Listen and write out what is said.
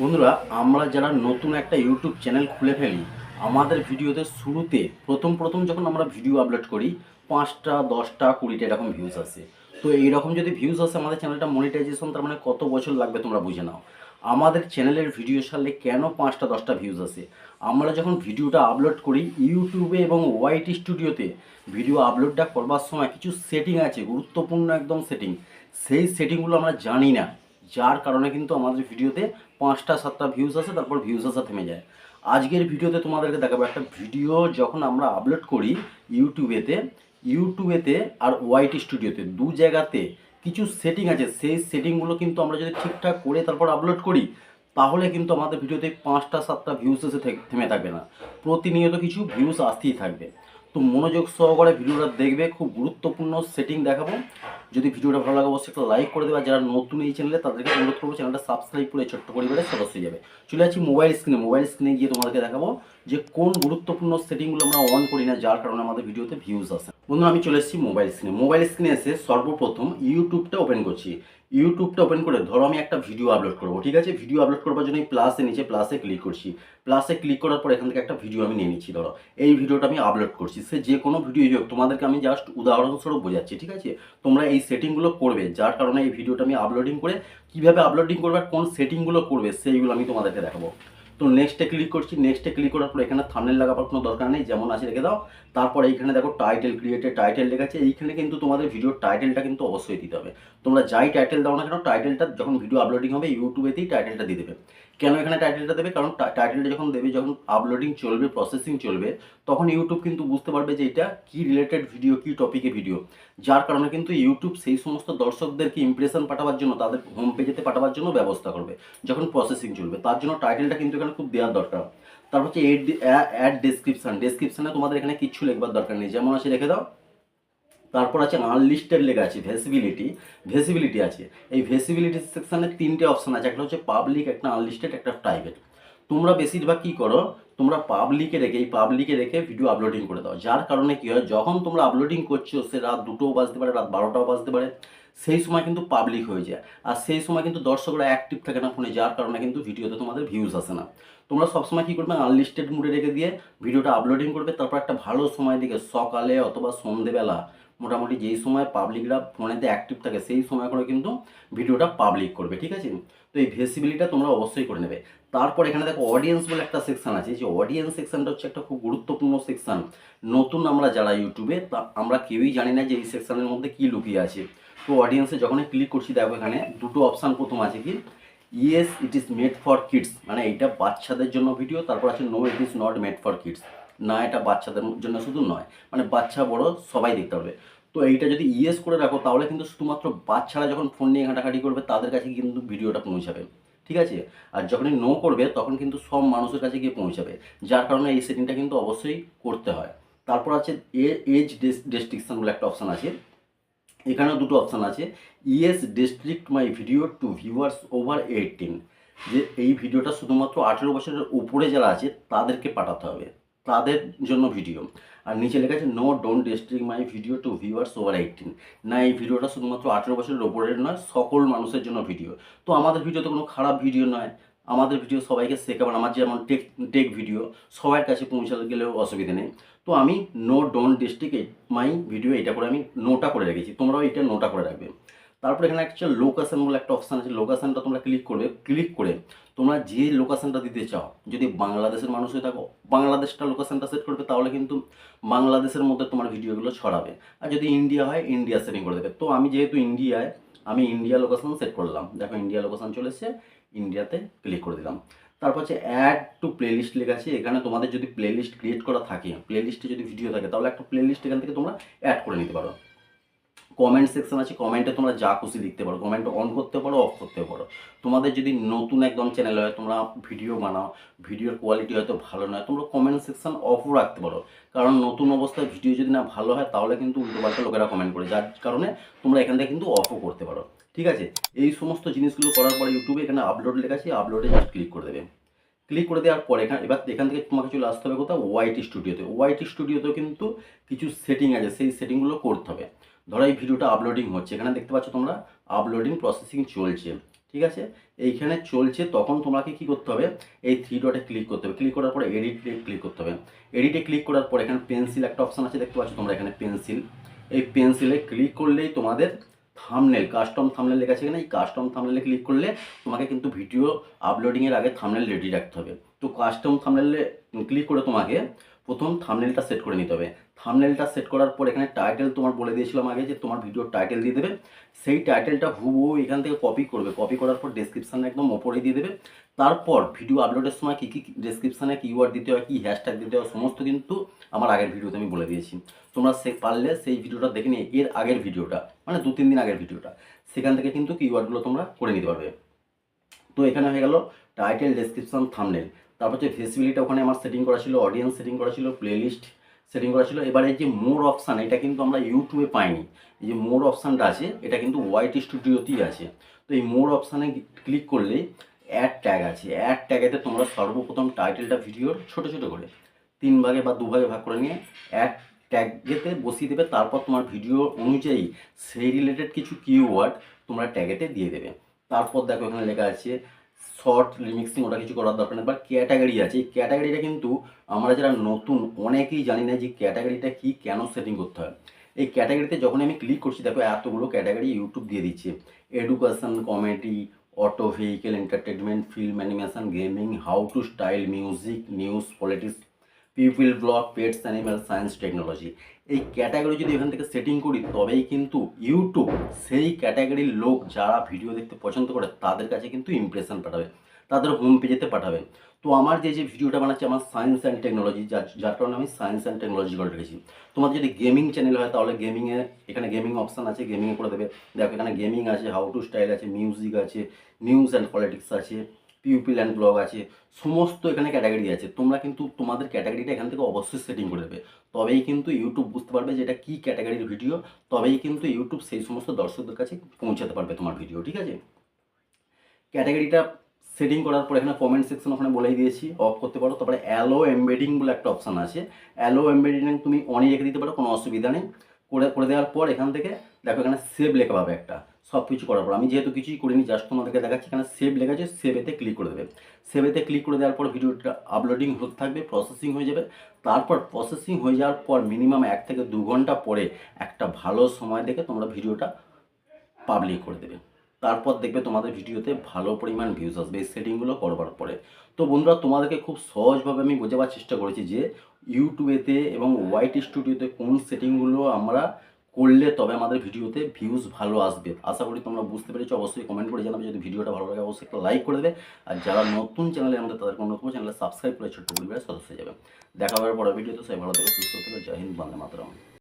বন্ধুরা, আমরা যারা নতুন একটা ইউটিউব চ্যানেল খুলে ফেলি, আমাদের ভিডিওতে শুরুতে প্রথম যখন আমরা ভিডিও আপলোড করি 5টা 10টা 20টা এরকম ভিউজ আসে। তো এইরকম যদি ভিউজ আসে আমাদের চ্যানেলটা মনিটাইজেশন তার মানে কত বছর লাগবে তোমরা বুঝে নাও। আমাদের চ্যানেলের ভিডিও সারলে কেন 5টা 10টা ভিউজ আসে? আমরা যখন ভিডিওটা আপলোড করি ইউটিউবে এবং ওয়াইটি স্টুডিওতে, ভিডিও আপলোডটা করবার সময় কিছু সেটিং আছে, গুরুত্বপূর্ণ একদম সেটিং, সেই সেটিংগুলো আমরা জানি না, যার কারণে কিন্তু আমাদের ভিডিওতে 5টা 7টা ভিউজ আসে, তারপর ভিউজ আসা থেমে যায়। আজকের ভিডিওতে তোমাদেরকে দেখাবো একটা ভিডিও যখন আমরা আপলোড করি ইউটিউবেতে আর ওয়াইটি স্টুডিওতে, দু জায়গাতে কিছু সেটিং আছে, সেই সেটিংগুলো কিন্তু আমরা যদি ঠিকঠাক করে তারপর আপলোড করি তাহলে কিন্তু আমাদের ভিডিওতে 5টা 7টা ভিউজ এসে থেমে থাকবে না, প্রতিনিয়ত কিছু ভিউজ আসতেই থাকবে। তো মনোযোগ সহকারে ভিডিওটা দেখবে, খুব গুরুত্বপূর্ণ সেটিং দেখাবো। যদি ভিডিওটা ভালো লাগে অবশ্যই একটা লাইক করে দেবে, আর যারা নতুন এই চ্যানেলে তাদেরকে অনুরোধ করবো চ্যানেলটা সাবস্ক্রাইব করে ছোট্ট পরিবারের সদস্য হয়ে যাবে। চলে যাচ্ছি মোবাইল স্ক্রিনে গিয়ে তোমাদেরকে দেখাবো যে কোন গুরুত্বপূর্ণ সেটিংগুলো আমরা অন করি না, যার কারণে আমাদের ভিডিওতে ভিউজ আসে। বন্ধুরা, আমি চলে এসেছি মোবাইল স্ক্রিনে এসে সর্বপ্রথম ইউটিউবটা ওপেন করছি। ইউটিউবটা ওপেন করে ধরো আমি একটা ভিডিও আপলোড করবো, ঠিক আছে? ভিডিও আপলোড করবার জন্য নিচে প্লাসে ক্লিক করছি। প্লাসে ক্লিক করার পর এখান থেকে একটা ভিডিও আমি নিয়ে নিচ্ছি। ধরো এই ভিডিওটা আমি আপলোড করছি, সে যে কোনো ভিডিও হোক, তোমাদেরকে আমি জাস্ট উদাহরণস্বরূপ বোঝাচ্ছি, ঠিক আছে? তোমরা এই সেটিংগুলো করবে, যার কারণে এই ভিডিওটা আমি আপলোডিং করে কীভাবে আপলোডিং করবে আর কোন সেটিংগুলো করবে সেইগুলো আমি তোমাদেরকে দেখাবো। তো নেক্সটে ক্লিক করছি। নেক্সটে ক্লিক করার পর এখানে থাম্বনেল লাগাবার কোনো দরকার নেই, যেমন আছে রেখে দাও। তারপর এইখানে দেখো টাইটেল, ক্রিয়েটেড টাইটেল লেখা আছে, এইখানে কিন্তু তোমাদের ভিডিওর টাইটেলটা কিন্তু অবশ্যই দিতে হবে। তোমরা যাই টাইটেল দাও না কেন, টাইটেলটা যখন ভিডিও আপলোডিং হবে ইউটিউবেতেই টাইটেলটা দিয়ে দেবে। কেন এখানে টাইটেলটা দেবে? কারণ টাইটেলটা যখন দেবে, যখন আপলোডিং চলবে, প্রসেসিং চলবে, তখন ইউটিউব কিন্তু বুঝতে পারবে যে এটা কী রিলেটেড ভিডিও, কী টপিকে ভিডিও, যার কারণে কিন্তু ইউটিউব সেই সমস্ত দর্শকদেরকে ইমপ্রেশন পাঠাবার জন্য, তাদের হোম পেজেতে পাঠাবার জন্য ব্যবস্থা করবে যখন প্রসেসিং চলবে। তার জন্য টাইটেলটা কিন্তু এখানে খুব দেওয়ার দরকার। তারপর হচ্ছে অ্যাড ডেসক্রিপশানে তোমাদের এখানে কিচ্ছু লেখবার দরকার নেই, যেমন আছে রেখে দাও। তারপর আছে আনলিস্টেড লেখা আছে, ভেসিবিলিটি আছে। এই ভেসিবিলিটি সেকশানে 3টে অপশান আছে, একটা হচ্ছে পাবলিক, একটা আনলিস্টেড, একটা প্রাইভেট। তোমরা বেশিরভাগ কী করো, তোমরা পাবলিকে রেখে ভিডিও আপলোডিং করে দাও, যার কারণে কী হয়, যখন তোমরা আপলোডিং করছো সে রাত 2টোও বাজতে পারে, রাত 12টাও বাজতে পারে, সেই সময় কিন্তু পাবলিক হয়ে যায়, আর সেই সময় কিন্তু দর্শকরা অ্যাক্টিভ থাকে না ফোনে, যার কারণে কিন্তু ভিডিওতে তোমাদের ভিউজ আসে না। তোমরা সবসময় কী করবে, আনলিস্টেড মুডে রেখে দিয়ে ভিডিওটা আপলোডিং করবে। তারপর একটা ভালো সময় দিকে সকালে অথবা সন্ধেবেলা, মোটামুটি যেই সময় পাবলিকরা ফোনেতে অ্যাক্টিভ থাকে সেই সময় করে কিন্তু ভিডিওটা পাবলিক করবে, ঠিক আছে? তো এই ভেসিবিলিটিটা তোমরা অবশ্যই করে নেবে। তারপর এখানে দেখো অডিয়েন্স বলে একটা সেকশন আছে, যে অডিয়েন্স সেকশনটা হচ্ছে একটা খুব গুরুত্বপূর্ণ সেকশন। নতুন আমরা যারা ইউটিউবে, তা আমরা কেউই জানি না যে এই সেকশনের মধ্যে কী লুকিয়ে আছে। তো অডিয়েন্সে যখনই ক্লিক করছি দেখো এখানে দুটো অপশান প্রথম আছে, কি yes it is made for kids, মানে এটা বাচ্চাদের জন্য ভিডিও। তারপর আছে no it is not made for kids, না এটা বাচ্চাদের জন্য শুধু নয়, মানে বাচ্চা বড় সবাই দেখতে পারবে। তো এইটা যদি ইয়েস করে রাখো তাহলে কিন্তু শুধুমাত্র বাচ্চারা যখন ফোন নিয়ে ঘাঁটাঘাঁটি করবে তাদের কাছে কিন্তু ভিডিওটা পৌঁছাবে, ঠিক আছে? আর যখনই নো করবে তখন কিন্তু সব মানুষের কাছে গিয়ে পৌঁছাবে, যার কারণে এই সেটিংটা কিন্তু অবশ্যই করতে হয়। তারপর আছে এজ রেস্ট্রিকশন বলে একটা অপশান আছে, এখানেও দুটো অপশান আছে। Yes restrict my video to viewers over 18, যে এই ভিডিওটা শুধুমাত্র 18 বছরের উপরে যারা আছে তাদেরকে পাঠাতে হবে, তাদের জন্য ভিডিও। আর নিচে লেখা আছে no don't restrict my video to viewers over 18, না এই ভিডিওটা শুধুমাত্র 18 বছরের ওপরের নয়, সকল মানুষের জন্য ভিডিও। তো আমাদের ভিডিও তো কোনো খারাপ ভিডিও নয়, আমাদের ভিডিও সবাইকে শেখাবেন, আমার যেমন টেক ভিডিও সবার কাছে পৌঁছাতে গেলেও অসুবিধা নেই। তো আমি no don't restrict my video এটা করে আমি নোটা করে রেখেছি, তোমরাও এটা নোটা করে রাখবে। তারপরে এখানে একটা লোকেশন বলে একটা অপশান আছে, লোকেশানটা তোমরা ক্লিক করে তোমরা যে লোকেশানটা দিতে চাও, যদি বাংলাদেশের মানুষ হয়ে থাকো বাংলাদেশটা লোকেশানটা সেট করবে, তাহলে কিন্তু বাংলাদেশের মধ্যে তোমার ভিডিওগুলো ছড়াবে। আর যদি ইন্ডিয়া হয় ইন্ডিয়া সেটিং করে দেবে। তো আমি যেহেতু ইন্ডিয়ায়, আমি ইন্ডিয়া লোকেশান সেট করলাম, দেখো ইন্ডিয়া লোকেশান চলে এসেছে, ইন্ডিয়াতে ক্লিক করে দিলাম। তারপর হচ্ছে অ্যাড টু প্লেলিস্ট লেখা আছে, এখানে তোমাদের যদি প্লেলিস্ট ক্রিয়েট করা থাকে, প্লেলিস্টে যদি ভিডিও থাকে, তাহলে একটা প্লেলিস্ট এখান থেকে তোমরা অ্যাড করে নিতে পারো। কমেন্ট সেকশন আছে, কমেন্টে তোমরা যা খুশি লিখতে পারো, কমেন্ট অন করতে পারো, অফ করতে পারো। তোমাদের যদি নতুন একদম চ্যানেল হয়, তোমরা ভিডিও বানাও, ভিডিওর কোয়ালিটি হয়তো ভালো নয়, তোমরা কমেন্ট সেকশন অফও রাখতে পারো। কারণ নতুন অবস্থায় ভিডিও যদি না ভালো হয় তাহলে কিন্তু উল্টোপাল্টা লোকেরা কমেন্ট করে, যার কারণে তোমরা এখান থেকে কিন্তু অফও করতে পারো, ঠিক আছে? এই সমস্ত জিনিসগুলো করার পরে ইউটিউবে এখানে আপলোড লেখা আছে, আপলোডে জাস্ট ক্লিক করে দেবে। ক্লিক করে দেওয়ার পর এখান থেকে তোমাকে চলে আসতে হবে কোথাও ওয়াইটি স্টুডিওতেও কিন্তু কিছু সেটিং আছে, সেই সেটিংগুলো করতে হবে। ধরো এই ভিডিওটা আপলোডিং হচ্ছে, এখানে দেখতে পাচ্ছ তোমরা আপলোডিং প্রসেসিং চলছে, ঠিক আছে, এইখানে চলছে, তখন তোমাকে কি করতে হবে, এই থ্রি ডটে ক্লিক করতে হবে, ক্লিক করার পরে এডিটে ক্লিক করতে হবে। এডিটে ক্লিক করার পর এখানে পেন্সিল একটা অপশান আছে দেখতে পাচ্ছ তোমরা, এখানে পেন্সিল, এই পেন্সিলে ক্লিক করলেই তোমাদের থাম্বনেল, কাস্টম থাম্বনেল লেখা আছে এখানে, এই কাস্টম থাম্বনেলে ক্লিক করলে তোমাকে কিন্তু ভিডিও আপলোডিংয়ের আগে থাম্বনেল রেডি রাখতে হবে। তো কাস্টম থাম্বনেলে ক্লিক করে তোমাকে প্রথম থাম্বনেলটা সেট করে নিতে হবে। থাম্বনেলটা সেট করার পর এখানে টাইটেল তোমার বলে দিয়েছিলাম আগে যে তোমার ভিডিওর টাইটেল দিয়ে দেবে, সেই টাইটেলটা হুবহু এখান থেকে কপি করবে, কপি করার পর ডেসক্রিপশানে একদম ওপরে দিয়ে দেবে। তারপর ভিডিও আপলোডের সময় কী কী ডেসক্রিপশানে কিওয়ার্ড দিতে হয়, কী হ্যাশট্যাগ দিতে হয়, সমস্ত কিন্তু আমার আগের ভিডিওতে আমি বলে দিয়েছি। তোমরা পারলে সেই ভিডিওটা দেখে নিয়ে এর আগের ভিডিওটা, মানে 2-3 দিন আগের ভিডিওটা, সেখান থেকে কিন্তু কিওয়ার্ডগুলো তোমরা করে নিতে পারবে। তো এখানে হয়ে গেল টাইটেল, ডেসক্রিপশন, থাম্বনেল। তারপর হচ্ছে ভিজিবিলিটি ওখানে আমার সেটিং করা ছিল, অডিয়েন্স সেটিং করা ছিল, প্লেলিস্ট সেটিং করা ছিল। এবারে যে মোর অপশান, এটা কিন্তু আমরা ইউটিউবে পাইনি। এই যে মোর অপশানটা আছে এটা কিন্তু ওয়াইটি স্টুডিওতেই আছে। তো এই মোর অপশানে ক্লিক করলেই অ্যাড ট্যাগ আছে, অ্যাড ট্যাগেতে তোমরা সর্বপ্রথম টাইটেলটা ভিডিওর ছোটো ছোটো করে 3 ভাগে বা 2 ভাগে ভাগ করে নিয়ে অ্যাড ট্যাগেতে বসিয়ে দেবে। তারপর তোমার ভিডিও অনুযায়ী সেই রিলেটেড কিছু কিওয়ার্ড তোমরা ট্যাগেতে দিয়ে দেবে। তারপর দেখো এখানে লেখা আছে শর্ট রিমিক্সিং, ওটা কিছু করার দরকার নেই। বা ক্যাটাগরি আছে, এই ক্যাটাগরিটা কিন্তু আমরা যারা নতুন অনেকেই জানি না যে ক্যাটাগরিটা কি, কেন সেটিং করতে হয়। এই ক্যাটাগরিতে যখন আমি ক্লিক করছি দেখো এতগুলো ক্যাটাগরি ইউটিউব দিয়ে দিচ্ছে, education, comedy, auto, vehicle, entertainment, film, animation, gaming, how to style, music, news, politics, people blog, pets, animal, science, technology. এই ক্যাটাগরি যদি এখান থেকে সেটিং করি তবেই কিন্তু ইউটিউব সেই ক্যাটাগরির লোক যারা ভিডিও দেখতে পছন্দ করে তাদের কাছে কিন্তু ইমপ্রেশন পাঠাবে, তাদের হোম পেজেতে পাঠাবে। তো আমার যে ভিডিওটা বানাচ্ছি আমার সায়েন্স অ্যান্ড টেকনোলজি, যার কারণে আমি সায়েন্স অ্যান্ড টেকনোলজি করে রেখেছি। তোমার যদি গেমিং চ্যানেল হয় তাহলে গেমিংয়ে এখানে গেমিং অপশান আছে, গেমিংয়ে করে দেবে। দেখো এখানে গেমিং আছে, হাউ টু স্টাইল আছে, মিউজিক আছে, নিউজ অ্যান্ড পলিটিক্স আছে, পিউপিল অ্যান্ড ব্লগ আছে, সমস্ত এখানে ক্যাটাগরি আছে। তোমরা কিন্তু তোমাদের ক্যাটাগরিটা এখান থেকে অবশ্যই সেটিং করে দেবে, তবেই কিন্তু ইউটিউব বুঝতে পারবে যে এটা কী ক্যাটাগরির ভিডিও, তবেই কিন্তু ইউটিউব সেই সমস্ত দর্শকদের কাছে পৌঁছাতে পারবে তোমার ভিডিও। ঠিক আছে, ক্যাটাগরিটা সেটিং করার পর এখানে কমেন্ট সেকশন ওখানে বলেই দিয়েছি অফ করতে পারো। তারপরে অ্যালো এমবেডিং বলে একটা অপশান আছে, অ্যালো এমবেডিং তুমি অনই রেখে দিতে পারো, কোনো অসুবিধা নেই। করে দেওয়ার পর এখান থেকে দেখো এখানে সেভ লেখা পাবে একটা, সব কিছু করার পর। আমি যেহেতু কিছুই করিনি, জাস্ট তোমাদেরকে দেখাচ্ছি। এখানে সেভ লেখা আছে, সেভেতে ক্লিক করে দেবে। সেভেতে ক্লিক করে দেওয়ার পর ভিডিওটা আপলোডিং হতে থাকবে, প্রসেসিং হয়ে যাবে। তারপর প্রসেসিং হয়ে যাওয়ার পর মিনিমাম 1 থেকে 2 ঘন্টা পরে একটা ভালো সময় দেখে তোমরা ভিডিওটা পাবলিক করে দেবে। তারপর দেখবে তোমাদের ভিডিওতে ভালো পরিমাণ ভিউজ আসবে এই সেটিংগুলো করবার পরে। তো বন্ধুরা, তোমাদেরকে খুব সহজভাবে আমি বোঝাবার চেষ্টা করেছি যে ইউটিউবেতে এবং ওয়াইটি স্টুডিওতে কোন সেটিংগুলো আমরা করলে তবে আমাদের ভিডিওতে ভিউজ ভালো আসবে। আশা করি তোমরা বুঝতে পেরেছো। অবশ্যই কমেন্ট করে জানাবে। যদি ভিডিওটা ভালো লাগে অবশ্যই একটা লাইক করে দেবে। আর যারা নতুন চ্যানেলে আমাদের তাদেরকে অনুরোধ করবো চ্যানেলে সাবস্ক্রাইব করে ছোট্ট পরিবারের সদস্য হয়ে যাবে। দেখা হবে পরের ভিডিওতে। সবাই ভালো থেকো, সুস্থ থেকো। জয় হিন্দ, বন্দে মাতরম।